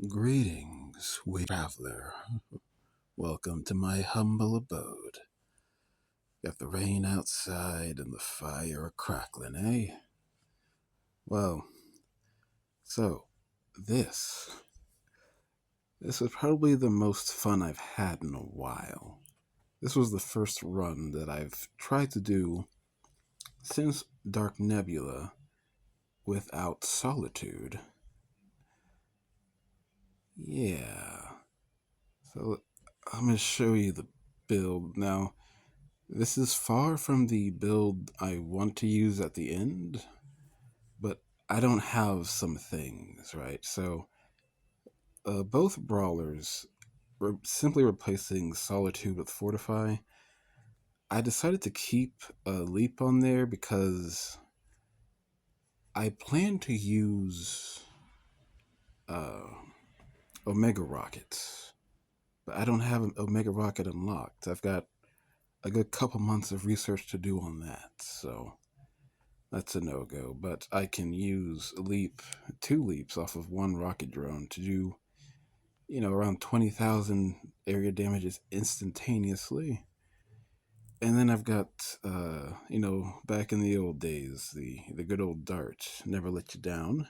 Greetings, wee traveler. Welcome to my humble abode. Got the rain outside and the fire a crackling, eh? Well, so this this was probably the most fun I've had in a while. This was the first run that I've tried to do since Dark Nebula without Solitude. Yeah. So I'm gonna show you the build now. This is far from the build I want to use at the end, but I don't have some things, right? So, both brawlers were simply replacing Solitude with Fortify. I decided to keep Leap on there because I plan to use uh, Omega Rockets, but I don't have an Omega Rocket unlocked. I've got a good couple months of research to do on that, so that's a no go. But I can use two leaps off of one rocket drone to do, around 20,000 area damages instantaneously. And then I've got, back in the old days, the good old dart, never let you down.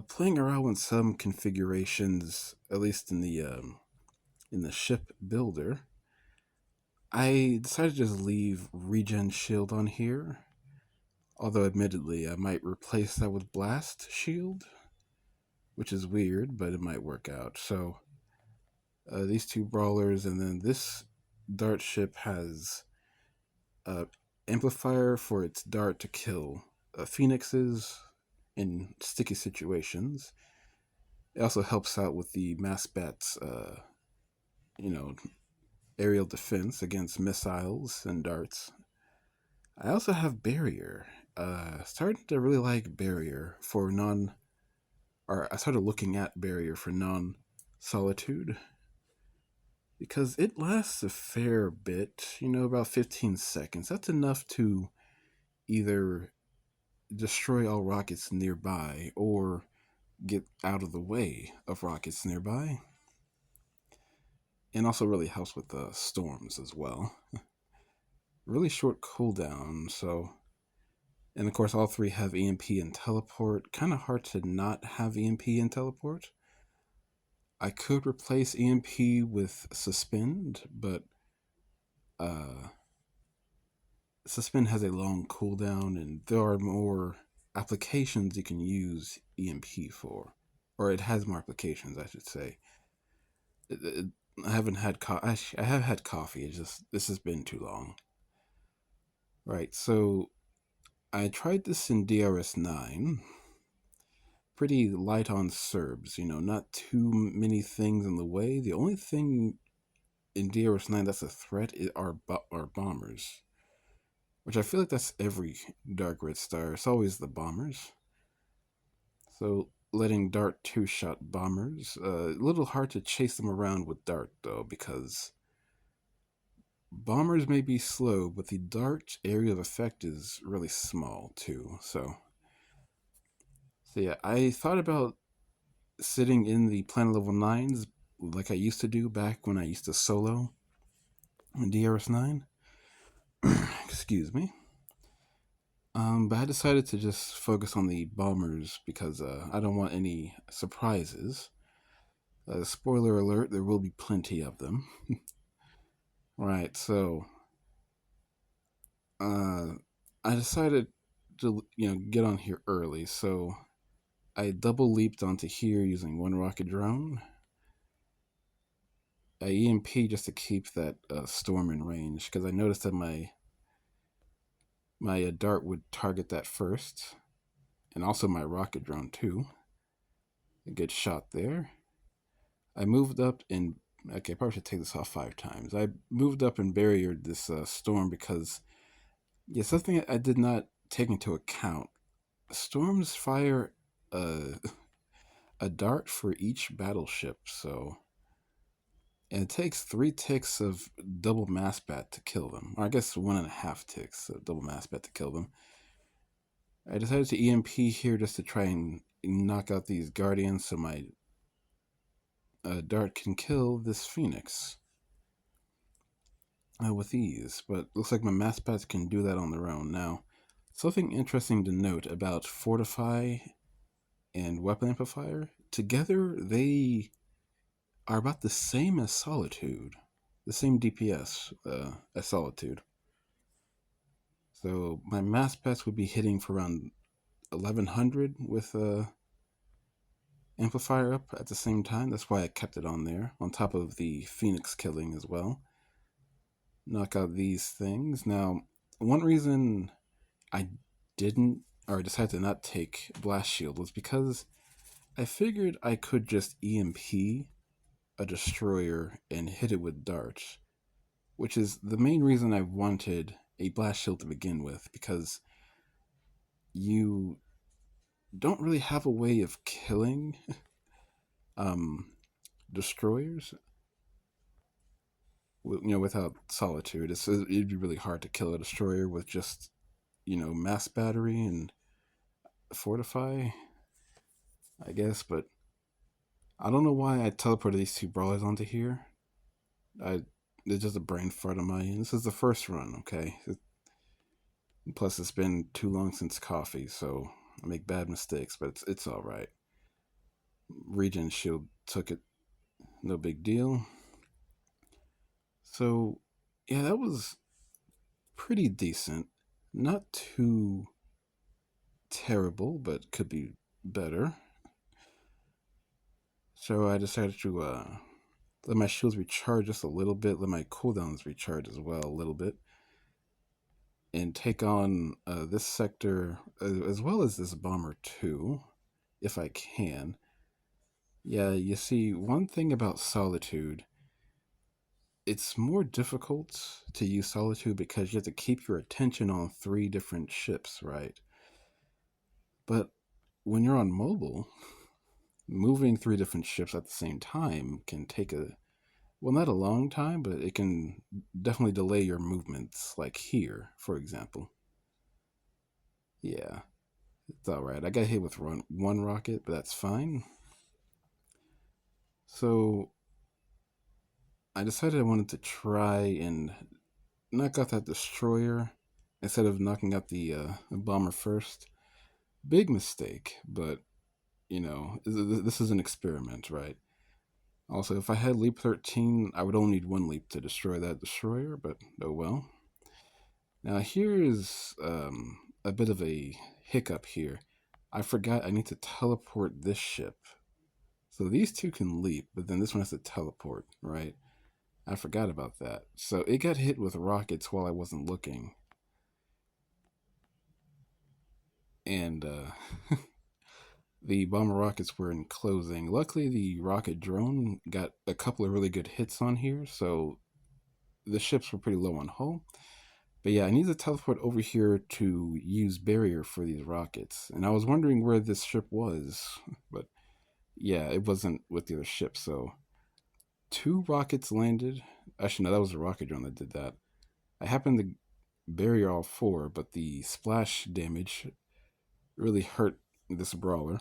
Playing around with some configurations, at least in the ship builder, I decided to just leave regen shield on here. Although, admittedly, I might replace that with blast shield, which is weird, but it might work out. So, these two brawlers, and then this dart ship has uh, amplifier for its dart to kill phoenixes in sticky situations. It also helps out with the mass bat's, you know, aerial defense against missiles and darts. I also have barrier. Starting to really like barrier for non, or I started looking at barrier for non solitude because it lasts a fair bit, about 15 seconds. That's enough to either destroy all rockets nearby or get out of the way of rockets nearby. And also really helps with the storms as well. Really short cooldown, so. And of course, all three have EMP and teleport. Kind of hard to not have EMP and teleport. I could replace EMP with suspend, but uh, suspend has a long cooldown, and there are more applications you can use EMP for, or it has more applications, I should say. It, I haven't had I have had coffee. It's just this has been too long. Right. So I tried this in DRS9. Pretty light on Serbs. Not too many things in the way. The only thing in DRS9 that's a threat are bombers, which I feel like that's every Dark Red Star. It's always the bombers. So letting Dart two-shot bombers, a little hard to chase them around with Dart though, because bombers may be slow, but the Dart area of effect is really small too. So yeah, I thought about sitting in the planet level nines like I used to do back when I used to solo in DRS9. Excuse me. But I decided to just focus on the bombers because I don't want any surprises. Spoiler alert, there will be plenty of them. Right, so uh, I decided to get on here early, so I double leaped onto here using one rocket drone. I EMP just to keep that storm in range because I noticed that my dart would target that first, and also my rocket drone too. A good shot there. I moved up and okay, I probably should take this off 5 times. I moved up and barriered this storm because something I did not take into account. Storms fire a, a dart for each battleship, so and it takes 3 ticks of double mass bat to kill them. Or I guess 1.5 ticks of double mass bat to kill them. I decided to EMP here just to try and knock out these guardians so my dart can kill this phoenix with ease. But looks like my mass bats can do that on their own. Now, something interesting to note about Fortify and Weapon Amplifier, together they are about the same as Solitude, the same DPS as Solitude. So my mass bats would be hitting for around 1100 with Amplifier up at the same time. That's why I kept it on there, on top of the Phoenix killing as well. Knock out these things. Now, one reason I didn't, or decided to not take Blast Shield was because I figured I could just EMP a destroyer and hit it with darts, which is the main reason I wanted a Blast Shield to begin with, because you don't really have a way of killing um, destroyers, without Solitude. It'd be really hard to kill a destroyer with just, mass battery and fortify, I guess. But I don't know why I teleported these two brawlers onto here. I It's just a brain fart on my end. This is the first run, okay? Plus, it's been too long since coffee, so I make bad mistakes, but it's all right. Regen shield took it, no big deal. So, yeah, that was pretty decent. Not too terrible, but could be better. So I decided to let my shields recharge just a little bit, let my cooldowns recharge as well a little bit, and take on this sector as well as this bomber too, if I can. Yeah, you see, one thing about Solitude, it's more difficult to use Solitude because you have to keep your attention on three different ships, right? But when you're on mobile, moving three different ships at the same time can take not a long time, but it can definitely delay your movements, like here, for example. Yeah, it's all right. I got hit with one rocket, but that's fine. So I decided I wanted to try and knock out that destroyer instead of knocking out the bomber first. Big mistake, but this is an experiment, right? Also, if I had Leap 13, I would only need one leap to destroy that destroyer, but oh well. Now, here is a bit of a hiccup here. I forgot I need to teleport this ship. So these two can leap, but then this one has to teleport, right? I forgot about that. So it got hit with rockets while I wasn't looking. And the bomber rockets were enclosing. Luckily, the rocket drone got a couple of really good hits on here, so the ships were pretty low on hull. But yeah, I need to teleport over here to use barrier for these rockets. And I was wondering where this ship was, but yeah, it wasn't with the other ship. So two rockets landed. Actually, no, that was a rocket drone that did that. I happened to barrier all four, but the splash damage really hurt this brawler.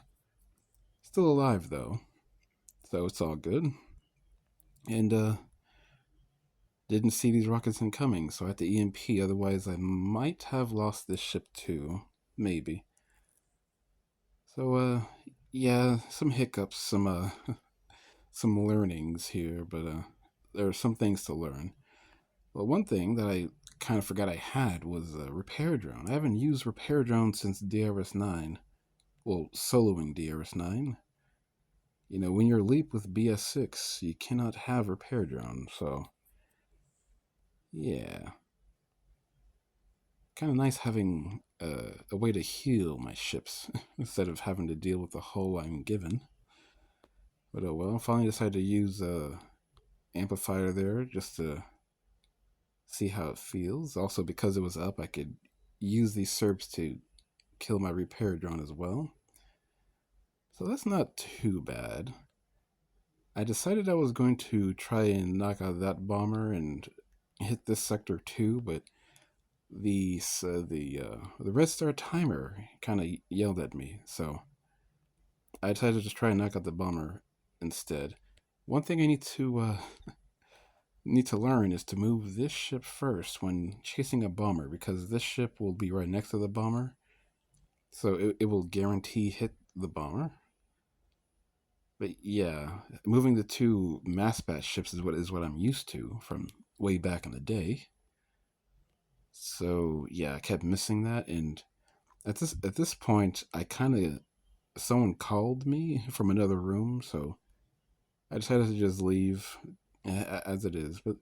Still alive though, so it's all good. And didn't see these rockets incoming, so I had to EMP. Otherwise, I might have lost this ship too, maybe. So yeah, some hiccups, some some learnings here, but there are some things to learn. Well, one thing that I kind of forgot I had was a repair drone. I haven't used repair drone since DRS9. Well, soloing DRS9. When you're leap with BS6, you cannot have repair drone. So, yeah, kind of nice having a way to heal my ships instead of having to deal with the hull I'm given. But oh well, I finally decided to use amplifier there just to see how it feels. Also, because it was up, I could use these SERPs to kill my repair drone as well. So that's not too bad. I decided I was going to try and knock out that bomber and hit this sector too, but the Red Star timer kind of yelled at me. So I decided to just try and knock out the bomber instead. One thing I need to learn is to move this ship first when chasing a bomber because this ship will be right next to the bomber, so it will guarantee hit the bomber. But yeah, moving the two mass batch ships is what I'm used to from way back in the day. So yeah, I kept missing that, and at this point, I kind of someone called me from another room, so I decided to just leave as it is. But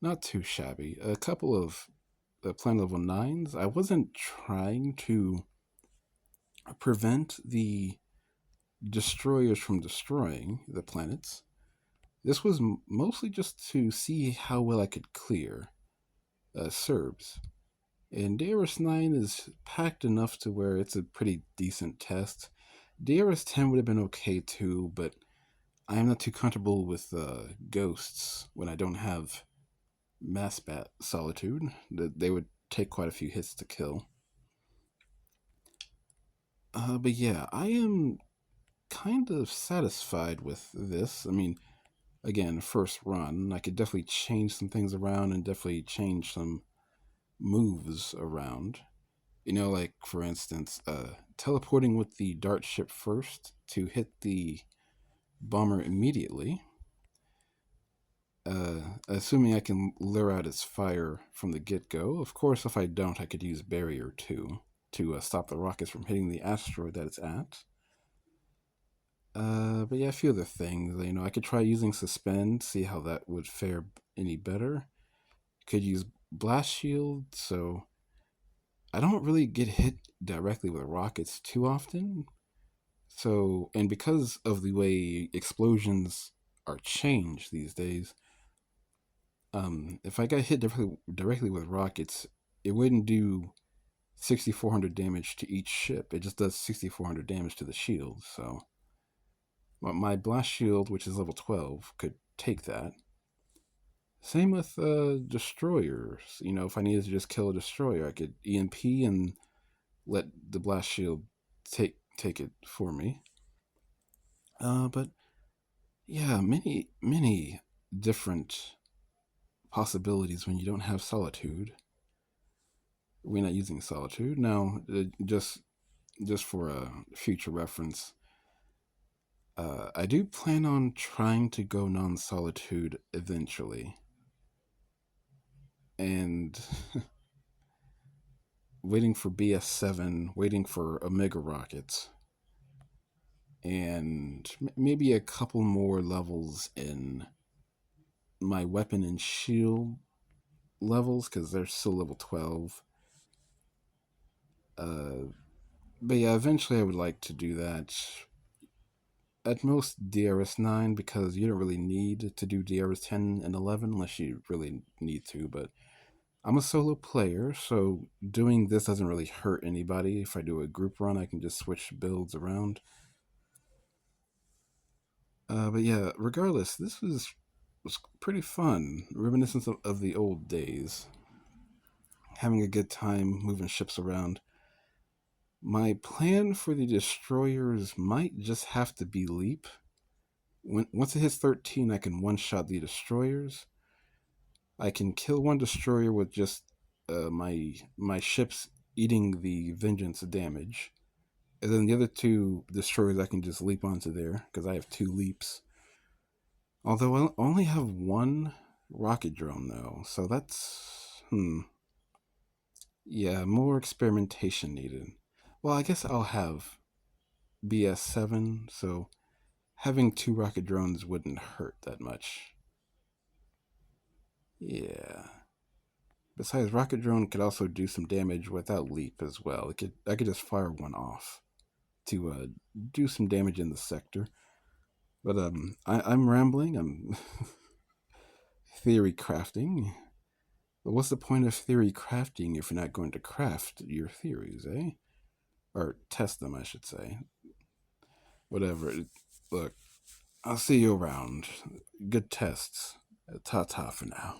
not too shabby. A couple of planet level nines. I wasn't trying to prevent the destroyers from destroying the planets. This was mostly just to see how well I could clear Serbs. And DRS 9 is packed enough to where it's a pretty decent test. DRS 10 would have been okay too, but I am not too comfortable with ghosts when I don't have mass bat solitude. They would take quite a few hits to kill. But yeah, I am kind of satisfied with this. I mean, again, first run, I could definitely change some things around and definitely change some moves around. You know, like for instance, teleporting with the dart ship first to hit the bomber immediately. Assuming I can lure out its fire from the get go. Of course, if I don't, I could use barrier too to stop the rockets from hitting the asteroid that it's at. But yeah, a few other things. You know, I could try using suspend, see how that would fare any better. Could use blast shield, so I don't really get hit directly with rockets too often. So, and because of the way explosions are changed these days, if I got hit directly with rockets, it wouldn't do 6,400 damage to each ship. It just does 6,400 damage to the shield. So, my blast shield, which is level 12, could take that. Same with destroyers. You know, if I needed to just kill a destroyer, I could EMP and let the blast shield take it for me. But yeah, many different possibilities when you don't have solitude. We're not using solitude now. Just for a future reference, I do plan on trying to go non-solitude eventually, and waiting for BS7, waiting for Omega rockets, and maybe a couple more levels in my weapon and shield levels because they're still level 12. Uh, but yeah, eventually I would like to do that. At most DRS 9 because you don't really need to do DRS 10 and 11 unless you really need to. But I'm a solo player, so doing this doesn't really hurt anybody. If I do a group run, I can just switch builds around. But yeah, regardless, this was pretty fun. Reminiscence of the old days. Having a good time moving ships around. My plan for the destroyers might just have to be leap. Once it hits 13, I can one shot the destroyers. I can kill one destroyer with just my ships eating the vengeance damage, and then the other two destroyers I can just leap onto there because I have two leaps. Although I only have one rocket drone though, so that's yeah, more experimentation needed. Well, I guess I'll have BS7, so having two rocket drones wouldn't hurt that much. Yeah. Besides, rocket drone could also do some damage without leap as well. I could just fire one off to do some damage in the sector. But I'm rambling. I'm theory crafting. But what's the point of theory crafting if you're not going to craft your theories, eh? Or test them, I should say. Whatever. Look, I'll see you around. Good tests. Ta ta for now.